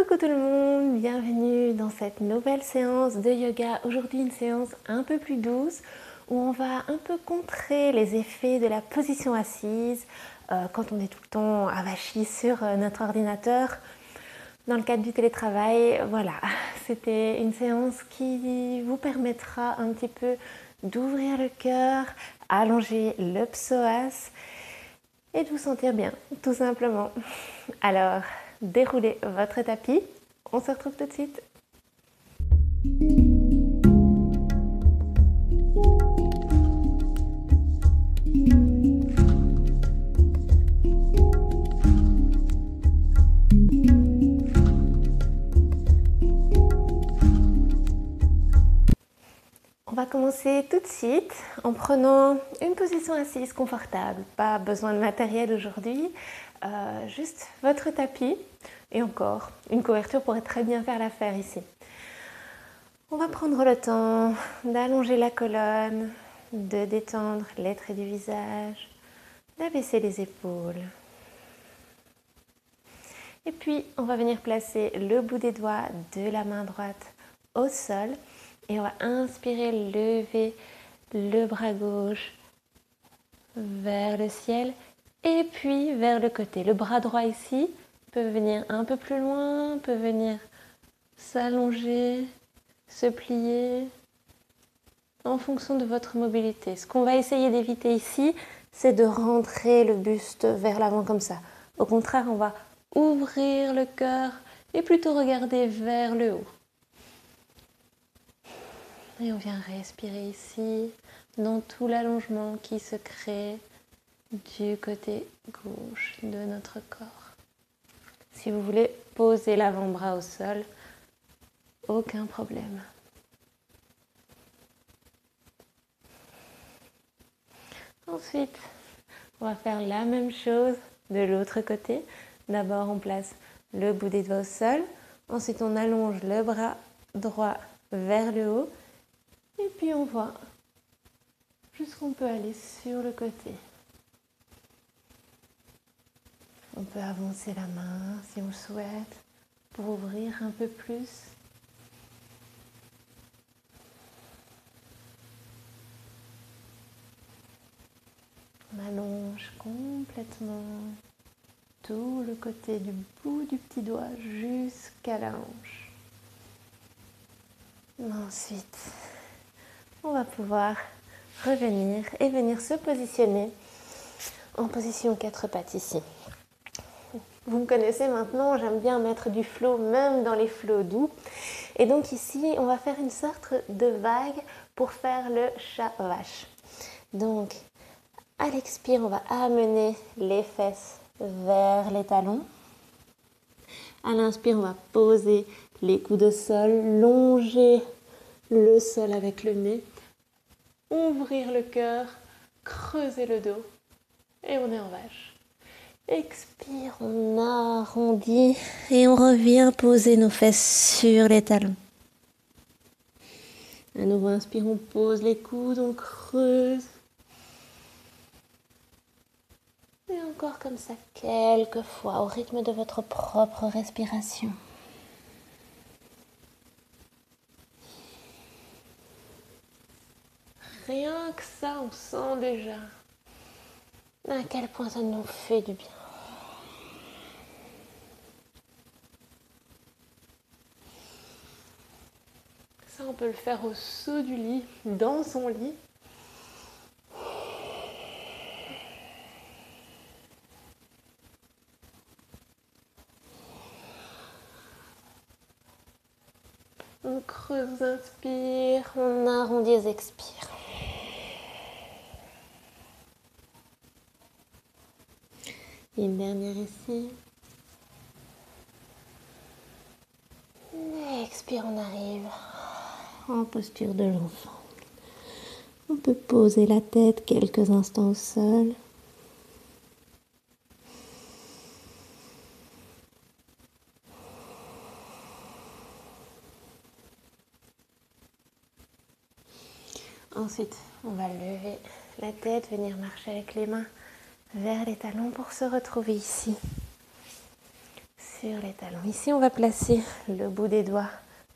Coucou tout le monde, bienvenue dans cette nouvelle séance de yoga. Aujourd'hui une séance un peu plus douce où on va un peu contrer les effets de la position assise quand on est tout le temps avachi sur notre ordinateur. Dans le cadre du télétravail, voilà, c'était une séance qui vous permettra un petit peu d'ouvrir le cœur, allonger le psoas et de vous sentir bien, tout simplement. Alors, déroulez votre tapis. On se retrouve tout de suite. On va commencer tout de suite en prenant une position assise confortable. Pas besoin de matériel aujourd'hui, juste votre tapis et encore, une couverture pourrait très bien faire l'affaire ici. On va prendre le temps d'allonger la colonne, de détendre les traits du visage, d'abaisser les épaules. Et puis, on va venir placer le bout des doigts de la main droite au sol. Et on va inspirer, lever le bras gauche vers le ciel et puis vers le côté. Le bras droit ici peut venir un peu plus loin, peut venir s'allonger, se plier en fonction de votre mobilité. Ce qu'on va essayer d'éviter ici, c'est de rentrer le buste vers l'avant comme ça. Au contraire, on va ouvrir le cœur et plutôt regarder vers le haut. Et on vient respirer ici dans tout l'allongement qui se crée du côté gauche de notre corps. Si vous voulez poser l'avant-bras au sol, aucun problème. Ensuite, on va faire la même chose de l'autre côté. D'abord, on place le bout des doigts au sol. Ensuite, on allonge le bras droit vers le haut. Et puis on voit jusqu'où on peut aller sur le côté. On peut avancer la main si on le souhaite pour ouvrir un peu plus. On allonge complètement tout le côté du bout du petit doigt jusqu'à la hanche. Ensuite, on va pouvoir revenir et venir se positionner en position 4 pattes ici. Vous me connaissez maintenant, j'aime bien mettre du flow même dans les flows doux. Et donc ici, on va faire une sorte de vague pour faire le chat vache. Donc, à l'expire, on va amener les fesses vers les talons. À l'inspire, on va poser les coudes au sol, longer le sol avec le nez, ouvrir le cœur, creuser le dos et on est en vache. Expire, on arrondit et on revient poser nos fesses sur les talons. À nouveau, inspire, on pose les coudes, on creuse. Et encore comme ça, quelques fois, au rythme de votre propre respiration. Rien que ça, on sent déjà à quel point ça nous fait du bien. Ça, on peut le faire au saut du lit, dans son lit. On creuse, inspire, on arrondit, expire. Une dernière ici. Expire, on arrive en posture de l'enfant. On peut poser la tête quelques instants au sol. Ensuite, on va lever la tête, venir marcher avec les mains vers les talons pour se retrouver ici sur les talons. Ici, on va placer le bout des doigts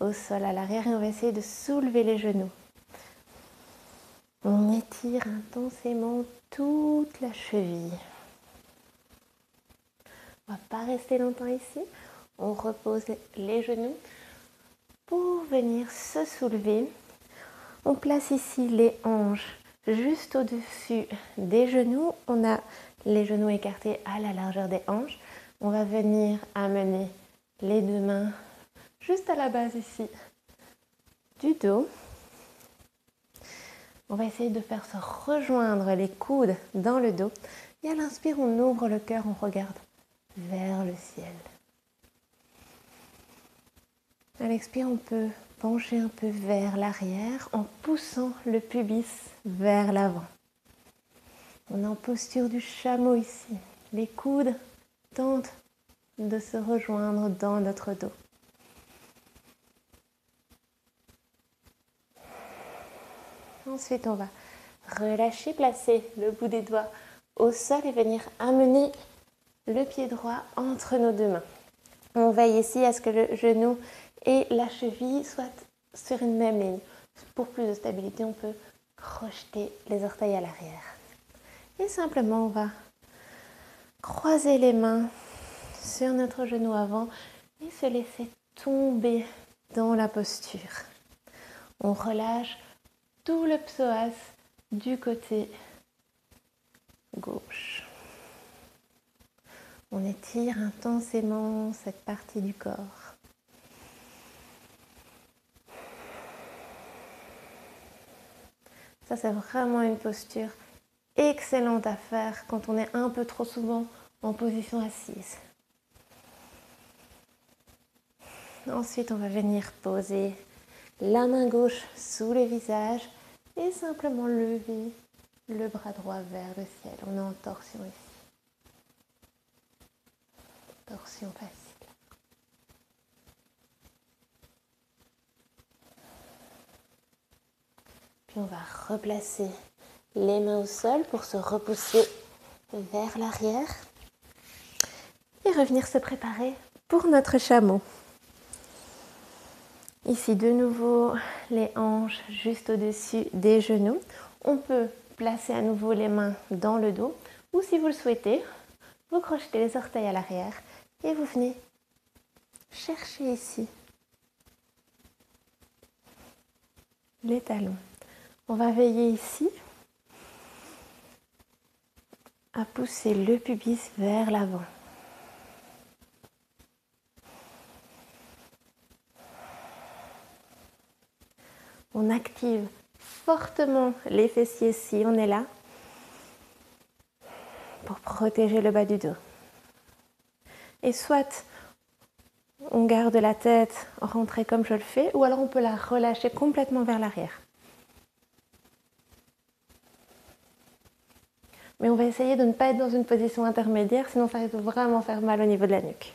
au sol à l'arrière et on va essayer de soulever les genoux. On étire intensément toute la cheville. On ne va pas rester longtemps ici. On repose les genoux pour venir se soulever. On place ici les hanches juste au-dessus des genoux. On a les genoux écartés à la largeur des hanches. On va venir amener les deux mains juste à la base ici du dos. On va essayer de faire se rejoindre les coudes dans le dos. Et à l'inspire, on ouvre le cœur, on regarde vers le ciel. À l'expire, on peut pencher un peu vers l'arrière en poussant le pubis vers l'avant. On est en posture du chameau ici. Les coudes tentent de se rejoindre dans notre dos. Ensuite, on va relâcher, placer le bout des doigts au sol et venir amener le pied droit entre nos deux mains. On veille ici à ce que le genou et la cheville soient sur une même ligne. Pour plus de stabilité, on peut crocheter les orteils à l'arrière. Et simplement, on va croiser les mains sur notre genou avant et se laisser tomber dans la posture. On relâche tout le psoas du côté gauche. On étire intensément cette partie du corps. Ça, c'est vraiment une posture excellente à faire quand on est un peu trop souvent en position assise. Ensuite, on va venir poser la main gauche sous le visage et simplement lever le bras droit vers le ciel. On est en torsion ici. Torsion facile. Puis on va replacer les mains au sol pour se repousser vers l'arrière et revenir se préparer pour notre chameau. Ici de nouveau les hanches juste au-dessus des genoux. On peut placer à nouveau les mains dans le dos ou si vous le souhaitez, vous crochetez les orteils à l'arrière et vous venez chercher ici les talons. On va veiller ici à pousser le pubis vers l'avant. On active fortement les fessiers si on est là pour protéger le bas du dos. Et soit on garde la tête rentrée comme je le fais, ou alors on peut la relâcher complètement vers l'arrière. Mais on va essayer de ne pas être dans une position intermédiaire, sinon ça risque de vraiment faire mal au niveau de la nuque.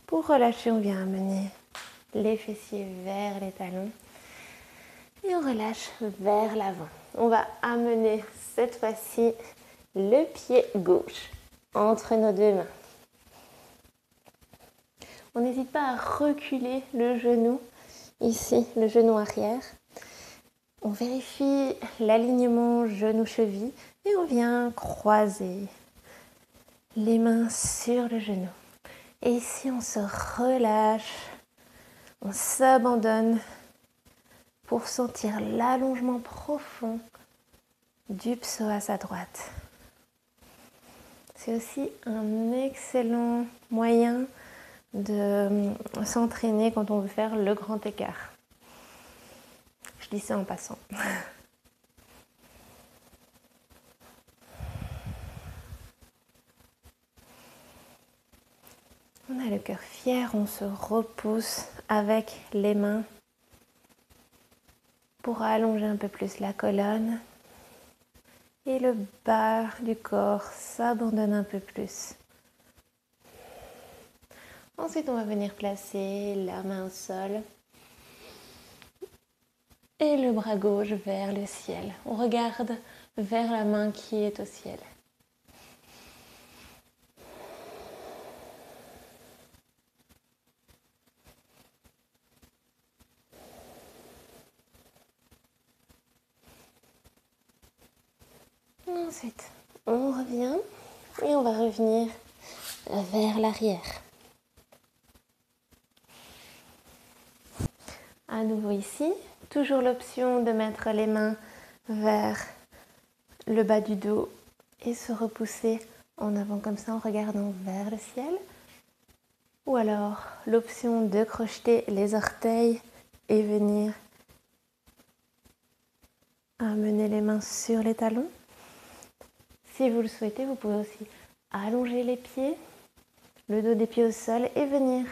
Pour relâcher, on vient amener les fessiers vers les talons et on relâche vers l'avant. On va amener cette fois-ci le pied gauche entre nos deux mains. On n'hésite pas à reculer le genou, ici le genou arrière. On vérifie l'alignement genou-cheville et on vient croiser les mains sur le genou. Et ici, on se relâche, on s'abandonne pour sentir l'allongement profond du psoas à droite. C'est aussi un excellent moyen de s'entraîner quand on veut faire le grand écart. Je dis ça en passant. On a le cœur fier, on se repousse avec les mains pour allonger un peu plus la colonne. Et le bas du corps s'abandonne un peu plus. Ensuite, on va venir placer la main au sol et le bras gauche vers le ciel. On regarde vers la main qui est au ciel. Ensuite, on revient et on va revenir vers l'arrière. À nouveau ici, toujours l'option de mettre les mains vers le bas du dos et se repousser en avant comme ça en regardant vers le ciel. Ou alors l'option de crocheter les orteils et venir amener les mains sur les talons. Si vous le souhaitez, vous pouvez aussi allonger les pieds, le dos des pieds au sol et venir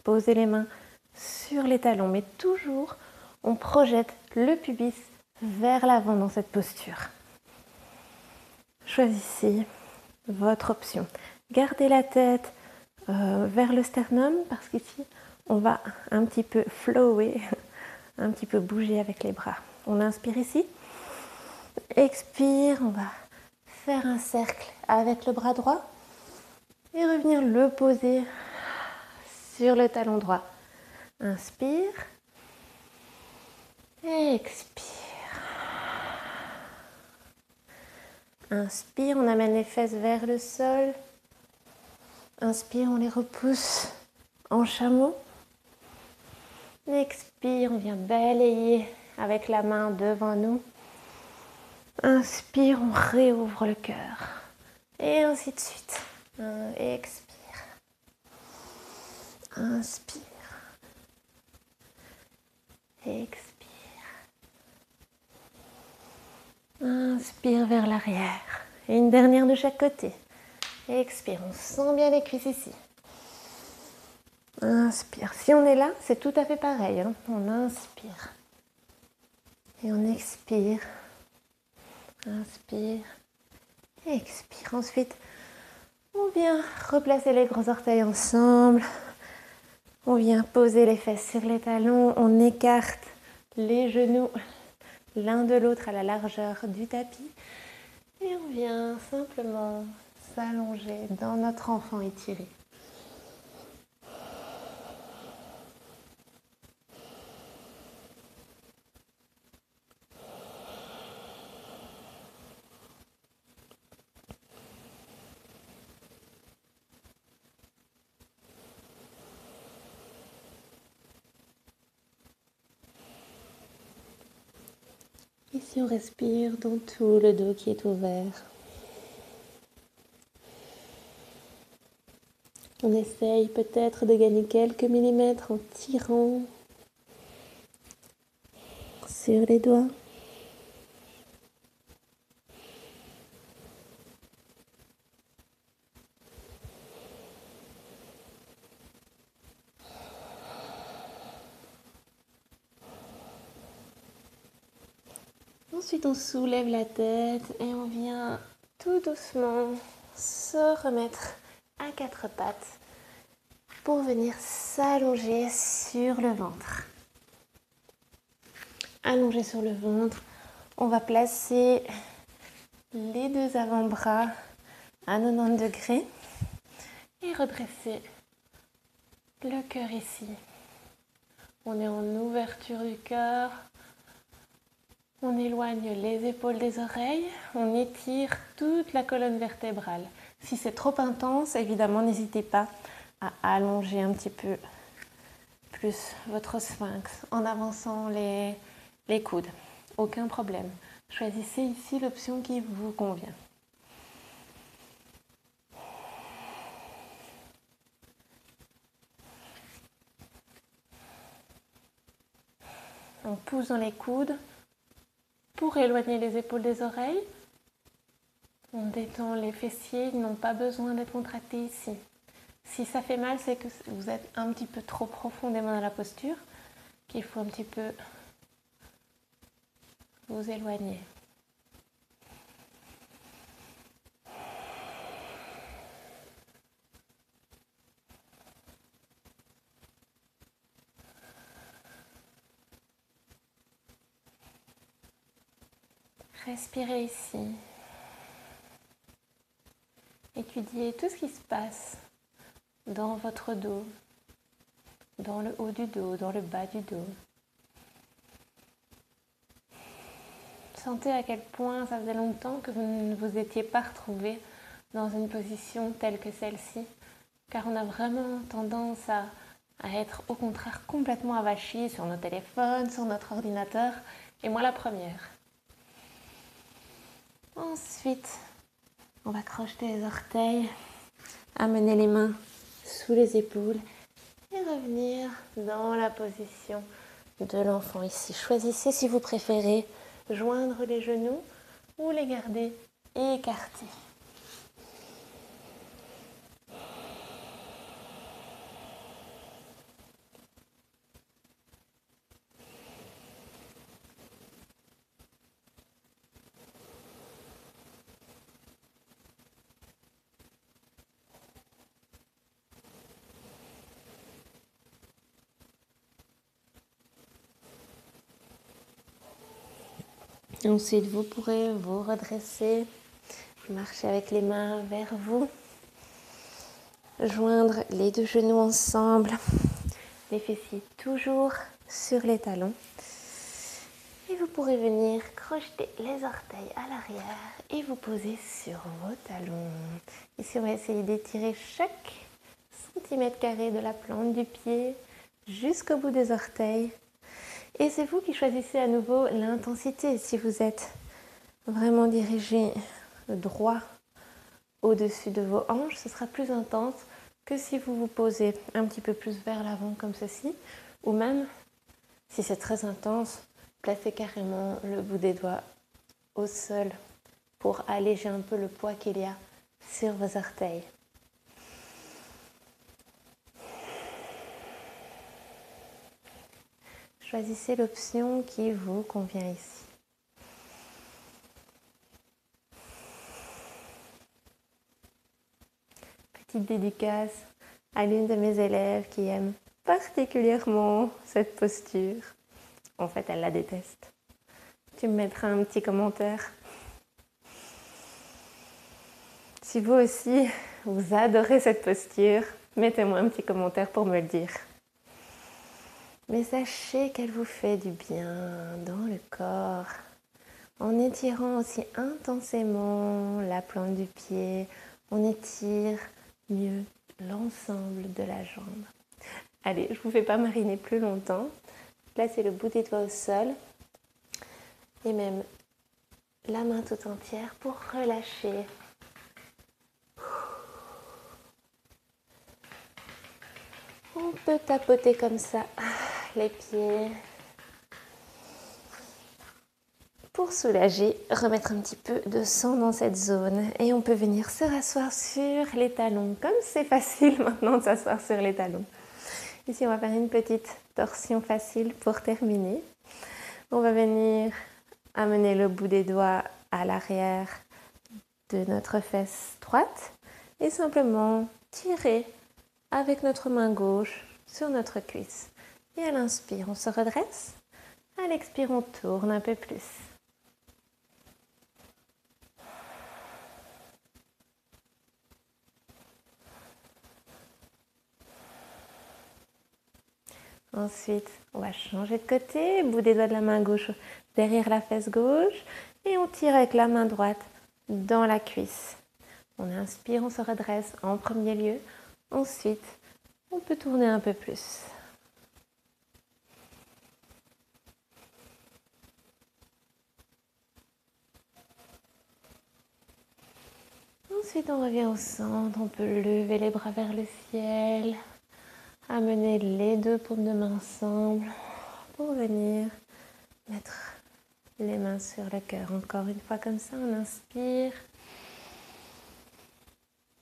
poser les mains sur les talons. Mais toujours, on projette le pubis vers l'avant dans cette posture. Choisissez votre option. Gardez la tête vers le sternum parce qu'ici, on va un petit peu flower, un petit peu bouger avec les bras. On inspire ici. Expire, on va faire un cercle avec le bras droit et revenir le poser sur le talon droit. Inspire. Expire. Inspire, on amène les fesses vers le sol. Inspire, on les repousse en chameau. Expire, on vient balayer avec la main devant nous. Inspire, on réouvre le cœur. Et ainsi de suite. Expire. Inspire. Expire. Inspire vers l'arrière. Et une dernière de chaque côté. Expire, on sent bien les cuisses ici. Inspire. Si on est là, c'est tout à fait pareil. On inspire. Et on expire. Inspire. Expire. Ensuite, on vient replacer les gros orteils ensemble. On vient poser les fesses sur les talons. On écarte les genoux l'un de l'autre à la largeur du tapis. Et on vient simplement s'allonger dans notre enfant étiré. Ici, on respire dans tout le dos qui est ouvert. On essaye peut-être de gagner quelques millimètres en tirant sur les doigts. Ensuite, on soulève la tête et on vient tout doucement se remettre à quatre pattes pour venir s'allonger sur le ventre. Allongé sur le ventre, on va placer les deux avant-bras à 90 degrés et redresser le cœur ici. On est en ouverture du cœur. On éloigne les épaules des oreilles, on étire toute la colonne vertébrale. Si c'est trop intense, évidemment, n'hésitez pas à allonger un petit peu plus votre sphinx en avançant les coudes. Aucun problème. Choisissez ici l'option qui vous convient. On pousse dans les coudes. Pour éloigner les épaules des oreilles, on détend les fessiers, ils n'ont pas besoin d'être contractés ici. Si ça fait mal, c'est que vous êtes un petit peu trop profondément dans la posture, qu'il faut un petit peu vous éloigner. Respirez ici. Étudiez tout ce qui se passe dans votre dos, dans le haut du dos, dans le bas du dos. Sentez à quel point ça faisait longtemps que vous ne vous étiez pas retrouvé dans une position telle que celle-ci, car on a vraiment tendance à être au contraire complètement avachi sur nos téléphones, sur notre ordinateur, et moi la première. Ensuite, on va crocheter les orteils, amener les mains sous les épaules et revenir dans la position de l'enfant ici. Choisissez si vous préférez joindre les genoux ou les garder écartés. Ensuite, vous pourrez vous redresser, marcher avec les mains vers vous, joindre les deux genoux ensemble, les fessiers toujours sur les talons. Et vous pourrez venir crocheter les orteils à l'arrière et vous poser sur vos talons. Ici, on va essayer d'étirer chaque centimètre carré de la plante du pied jusqu'au bout des orteils. Et c'est vous qui choisissez à nouveau l'intensité. Si vous êtes vraiment dirigé droit au-dessus de vos hanches, ce sera plus intense que si vous vous posez un petit peu plus vers l'avant comme ceci. Ou même, si c'est très intense, placez carrément le bout des doigts au sol pour alléger un peu le poids qu'il y a sur vos orteils. Choisissez l'option qui vous convient ici. Petite dédicace à l'une de mes élèves qui aime particulièrement cette posture. En fait, elle la déteste. Tu me mettras un petit commentaire. Si vous aussi, vous adorez cette posture, mettez-moi un petit commentaire pour me le dire. Mais sachez qu'elle vous fait du bien dans le corps, en étirant aussi intensément la plante du pied, on étire mieux l'ensemble de la jambe. Allez, je ne vous fais pas mariner plus longtemps. Placez le bout des doigts au sol et même la main tout entière pour relâcher. On peut tapoter comme ça les pieds pour soulager, remettre un petit peu de sang dans cette zone. Et on peut venir se rasseoir sur les talons. Comme c'est facile maintenant de s'asseoir sur les talons. Ici, on va faire une petite torsion facile pour terminer. On va venir amener le bout des doigts à l'arrière de notre fesse droite et simplement tirer avec notre main gauche sur notre cuisse. Et à l'inspire, on se redresse. À l'expire, on tourne un peu plus. Ensuite, on va changer de côté, bout des doigts de la main gauche derrière la fesse gauche et on tire avec la main droite dans la cuisse. On inspire, on se redresse en premier lieu. Ensuite, on peut tourner un peu plus. Ensuite, on revient au centre. On peut lever les bras vers le ciel. Amener les deux paumes de main ensemble pour venir mettre les mains sur le cœur. Encore une fois comme ça, on inspire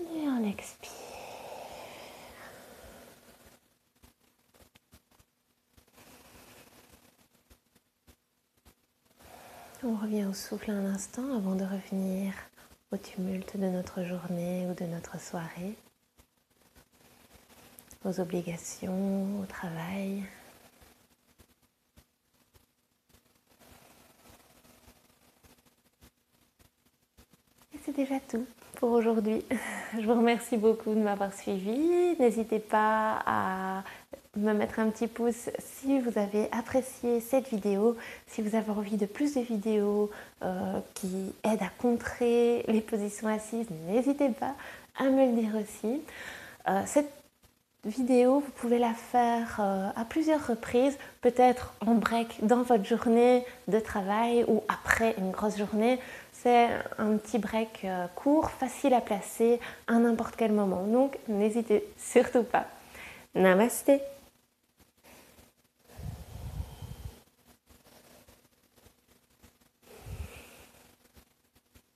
et on expire. On revient au souffle un instant avant de revenir au tumulte de notre journée ou de notre soirée, aux obligations, au travail. déjà tout pour aujourd'hui. Je vous remercie beaucoup de m'avoir suivi. N'hésitez pas à me mettre un petit pouce si vous avez apprécié cette vidéo, si vous avez envie de plus de vidéos qui aident à contrer les positions assises, n'hésitez pas à me le dire aussi. Cette vidéo, vous pouvez la faire à plusieurs reprises, peut-être en break dans votre journée de travail ou après une grosse journée. C'est un petit break court, facile à placer à n'importe quel moment. Donc, n'hésitez surtout pas. Namasté!